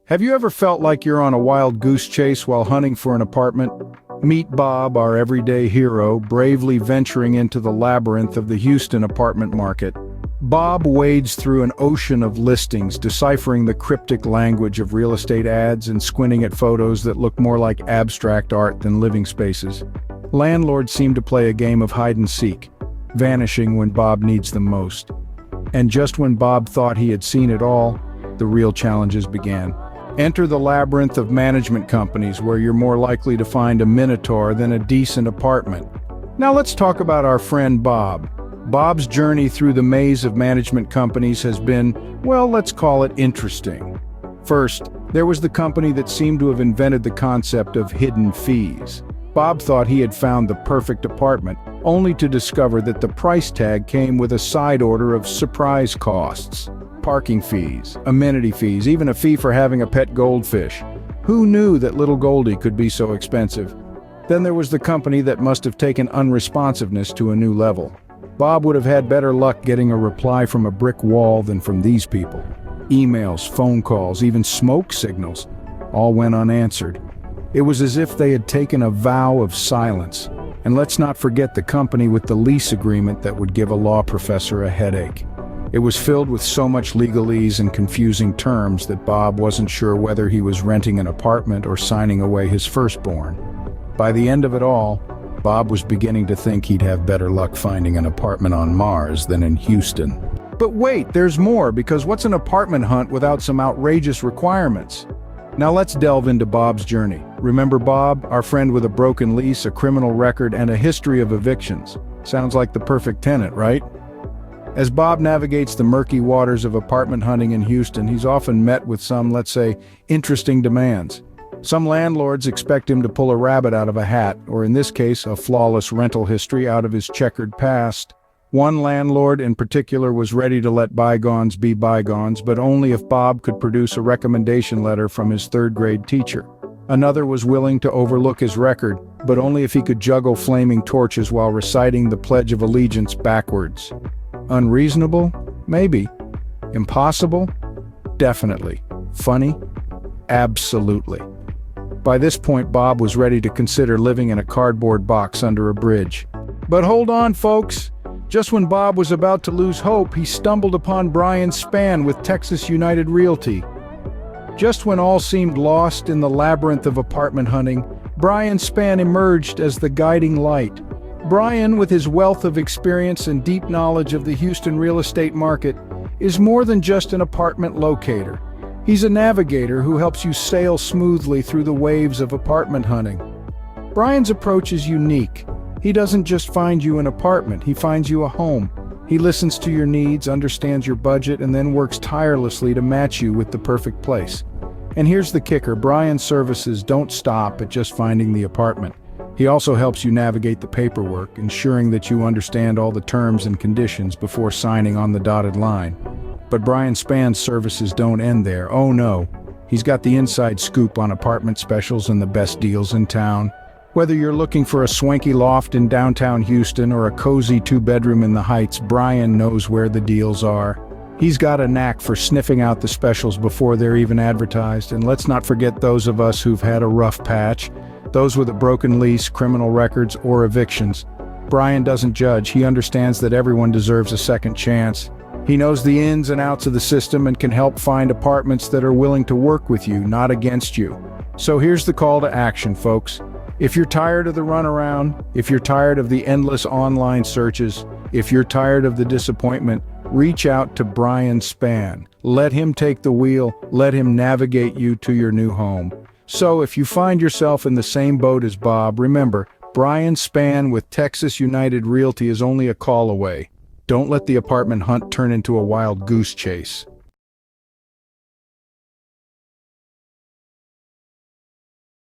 Have you ever felt like you're on a wild goose chase while hunting for an apartment? Meet Bob, our everyday hero, bravely venturing into the labyrinth of the Houston apartment market. Bob wades through an ocean of listings, deciphering the cryptic language of real estate ads and squinting at photos that look more like abstract art than living spaces. Landlords seem to play a game of hide and seek, vanishing when Bob needs them most. And just when Bob thought he had seen it all, the real challenges began. Enter the labyrinth of management companies where you're more likely to find a minotaur than a decent apartment. Now let's talk about our friend Bob. Bob's journey through the maze of management companies has been, well, let's call it interesting. First, there was the company that seemed to have invented the concept of hidden fees. Bob thought he had found the perfect apartment, only to discover that the price tag came with a side order of surprise costs. Parking fees, amenity fees, even a fee for having a pet goldfish. Who knew that little Goldie could be so expensive? Then there was the company that must have taken unresponsiveness to a new level. Bob would have had better luck getting a reply from a brick wall than from these people. Emails, phone calls, even smoke signals, all went unanswered. It was as if they had taken a vow of silence. And let's not forget the company with the lease agreement that would give a law professor a headache. It was filled with so much legalese and confusing terms that Bob wasn't sure whether he was renting an apartment or signing away his firstborn. By the end of it all, Bob was beginning to think he'd have better luck finding an apartment on Mars than in Houston. But wait, there's more, because what's an apartment hunt without some outrageous requirements? Now let's delve into Bob's journey. Remember Bob, our friend with a broken lease, a criminal record, and a history of evictions. Sounds like the perfect tenant, right? As Bob navigates the murky waters of apartment hunting in Houston, he's often met with some, let's say, interesting demands. Some landlords expect him to pull a rabbit out of a hat, or in this case, a flawless rental history out of his checkered past. One landlord in particular was ready to let bygones be bygones, but only if Bob could produce a recommendation letter from his third-grade teacher. Another was willing to overlook his record, but only if he could juggle flaming torches while reciting the Pledge of Allegiance backwards. Unreasonable? Maybe. Impossible? Definitely. Funny? Absolutely. By this point, Bob was ready to consider living in a cardboard box under a bridge. But hold on, folks. Just when Bob was about to lose hope, he stumbled upon Brian Spann with Texas United Realty. Just when all seemed lost in the labyrinth of apartment hunting, Brian Spann emerged as the guiding light. Brian, with his wealth of experience and deep knowledge of the Houston real estate market, is more than just an apartment locator. He's a navigator who helps you sail smoothly through the waves of apartment hunting. Brian's approach is unique. He doesn't just find you an apartment, he finds you a home. He listens to your needs, understands your budget, and then works tirelessly to match you with the perfect place. And here's the kicker, Brian's services don't stop at just finding the apartment. He also helps you navigate the paperwork, ensuring that you understand all the terms and conditions before signing on the dotted line. But Brian Spann's services don't end there. Oh no, he's got the inside scoop on apartment specials and the best deals in town. Whether you're looking for a swanky loft in downtown Houston or a cozy two-bedroom in the Heights, Brian knows where the deals are. He's got a knack for sniffing out the specials before they're even advertised. And let's not forget those of us who've had a rough patch, those with a broken lease, criminal records, or evictions. Brian doesn't judge. He understands that everyone deserves a second chance. He knows the ins and outs of the system and can help find apartments that are willing to work with you, not against you. So here's the call to action, folks. If you're tired of the runaround, if you're tired of the endless online searches, if you're tired of the disappointment, reach out to Brian Spann. Let him take the wheel. Let him navigate you to your new home. So if you find yourself in the same boat as Bob, remember, Brian Spann with Texas United Realty is only a call away. Don't let the apartment hunt turn into a wild goose chase.